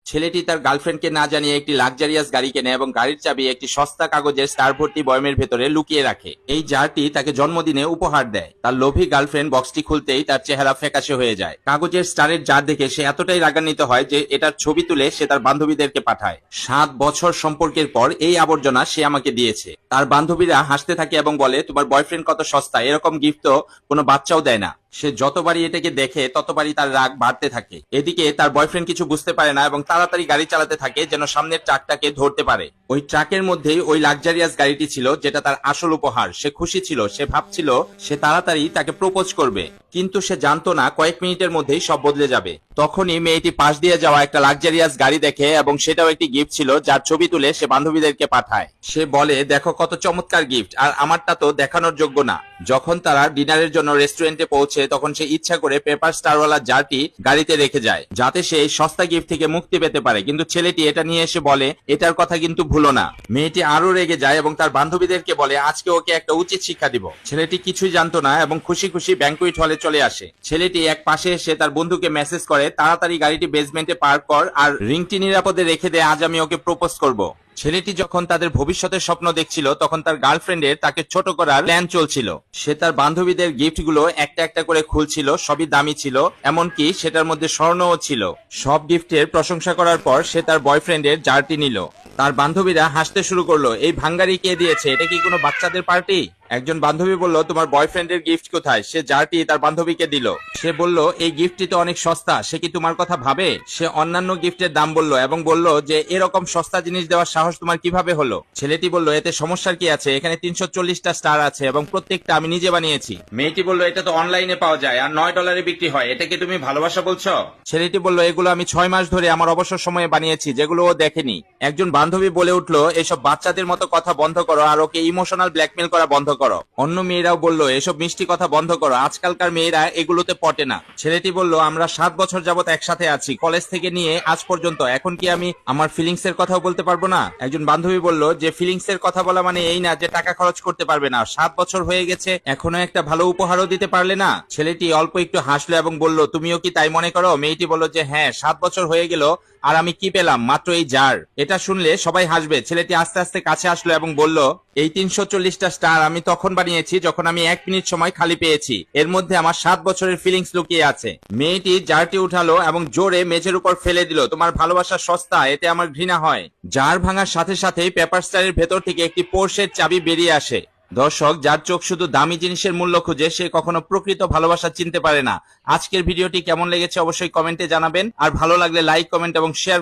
ছেলেটি তার গার্লফ্রেন্ডকে না জানিয়ে একটি লাক্সারিয়াস গাড়ি কেনে এবং গাড়ির চাবি একটি সস্তা কাগজের স্টার ভর্তি বয়মের ভেতরে লুকিয়ে রাখে। এই জারটি তাকে জন্মদিনে উপহার দেয়। তার লোভী গার্লফ্রেন্ড বক্সটি খুলতেই তার চেহারা ফ্যাকাশে হয়ে যায়। কাগজের স্টারের জার দেখে সে এতটাই রাগান্বিত হয় যে এটার ছবি তুলে সে তার বান্ধবীদেরকে পাঠায়। 7 বছর সম্পর্কের পর এই আবর্জনা সে আমাকে দিয়েছে। তার বান্ধবীরা হাসতে থাকে এবং বলে, তোমার বয়ফ্রেন্ড কত সস্তা, এরকম গিফট তো কোনো বাচ্চাও দেয় না। সে যতবারই এটাকে দেখে ততবারই তার রাগ বাড়তে থাকে। এদিকে তার বয়ফ্রেন্ড কিছু বুঝতে পারে না এবং তাড়াতাড়ি গাড়ি চালাতে থাকে যেন সামনের ট্রাকটাকে ধরতে পারে। ওই ট্রাকের মধ্যেই ওই লাক্সারিয়াস গাড়িটি ছিল যেটা তার আসল উপহার। সে খুশি ছিল, সে ভাবছিল সে তাড়াতাড়ি তাকে প্রপোজ করবে, কিন্তু সে জানতো না কয়েক মিনিটের মধ্যেই সব বদলে যাবে। তখনই মেয়েটি পাশ দিয়ে যাওয়া একটা লাক্সারিয়াস গাড়ি দেখে এবং সেটাও একটি গিফট ছিল যার ছবি তুলে সে বান্ধবীদেরকে পাঠায়। সে বলে, দেখো কত চমৎকার গিফট, আর আমারটা তো দেখানোর যোগ্য না। যখন তারা ডিনারের জন্য রেস্টুরেন্টে পৌঁছে তখন সে ইচ্ছা করে পেপার স্টারওয়ালা জারটি গাড়িতে রেখে যায় যাতে সে এই সস্তা গিফট থেকে মুক্তি পেতে পারে, কিন্তু ছেলেটি এটা নিয়ে এসে বলে, এটার কথা কিন্তু ভুলো না। মেয়েটি আরো রেগে যায় এবং তার বান্ধবীদেরকে বলে আজকে ওকে একটা উচিত শিক্ষা দিব। ছেলেটি কিছুই জানতো না এবং খুশি খুশি ব্যাংকুয়েট হলে চলে আসে। ছেলেটি এক পাশে এসে তার বন্ধুকে মেসেজ করে, তাড়াতাড়ি গাড়িটি বেসমেন্টে পার্ক কর আর রিংটি নিরাপদে রেখে দে, আজ আমি ওকে প্রপোজ করব। ছেলেটি যখন তাদের ভবিষ্যতের স্বপ্ন দেখছিল তখন তার গার্লফ্রেন্ডের তাকে ছোট করার প্ল্যান চলছিল। সে তার বান্ধবীদের গিফটগুলো একটা একটা করে খুলছিল, সবই দামি ছিল, এমনকি সেটার মধ্যে স্বর্ণও ছিল। সব গিফটের প্রশংসা করার পর সে তার বয়ফ্রেন্ডের জারটি নিল। তার বান্ধবীরা হাসতে শুরু করলো, এই ভাঙ্গারি কে দিয়েছে, এটা কি কোনো বাচ্চাদের পার্টি? একজন বান্ধবী বলল, তোমার বয়ফ্রেন্ডের গিফট কোথায়? সে জারটি তার বান্ধবীকে দিল। সে বলল, এই গিফটটি তো অনেক সস্তা, সে কি তোমার কথা ভাবে? সে অন্যান্য গিফটের দাম বলল এবং বলল যে এরকম সস্তা জিনিস দেওয়ার সাহস তোমার কিভাবে হলো? ছেলেটি বলল, এতে সমস্যার কি আছে, এখানে 340টা স্টার আছে এবং প্রত্যেকটা আমি নিজে বানিয়েছি। মেয়েটি বলল, এটা তো অনলাইনে পাওয়া যায় আর $9 বিক্রি হয়, এটা কি তুমি ভালোবাসা বলছো? ছেলেটি বলল, এগুলো আমি 6 মাস ধরে আমার অবসর সময়ে বানিয়েছি, যেগুলো ও দেখেনি। একজন বান্ধবী বলে উঠলো, এসব বাচ্চাদের মতো কথা বন্ধ করো আর ওকে ইমোশনাল ব্ল্যাকমেল করা বন্ধ করো। অন্য মেয়েরাও বলল, এসব মিষ্টি কথা বন্ধ করো, আজকালকার মেয়েরা এগুলোতে পটে না। ছেলেটি বলল, আমরা 7 বছর যাবত একসাথে আছি, কলেজ থেকে নিয়ে আজ পর্যন্ত, এখন কি আমি আমার ফিলিংস এর কথাও বলতে পারবো না? একজন বান্ধবী বলল, যে ফিলিংস এর কথা বলা মানে এই না যে টাকা খরচ করতে পারবে না, 7 বছর হয়ে গেছে এখনো একটা ভালো উপহারও দিতে পারলে না। ছেলেটি অল্প একটু হাসলো এবং বলল, তুমিও কি তাই মনে করো? মেয়েটি বলল যে হ্যাঁ, 7 বছর হয়ে গেল আর আমি কি পেলাম, মাত্র এই জার। এটা শুনলে সবাই হাসবে। ছেলেটি আস্তে আস্তে কাছে আসলো এবং বলল, এই 340টা স্টার আমি তখন বানিয়েছি যখন আমি 1 মিনিট সময় খালি পেয়েছি, এর মধ্যে আমার 7 বছরের ফিলিংস লুকিয়ে আছে। মেয়েটি জারটি উঠালো এবং জোরে মেঝের উপর ফেলে দিল। তোমার ভালোবাসা সস্তা, এতে আমার ঘৃণা হয়। জার ভাঙার সাথে সাথেই পেপার স্টারের ভেতর থেকে একটি পোর্শের চাবি বেরিয়ে আসে। দর্শক, যার চোখ শুধু দামি জিনিসের মূল্য খুঁজে সে কখনো প্রকৃত ভালোবাসা চিনতে পারে না। আজকের ভিডিওটি কেমন লেগেছে অবশ্যই কমেন্টে জানাবেন, আর ভালো লাগলে লাইক, কমেন্ট এবং শেয়ার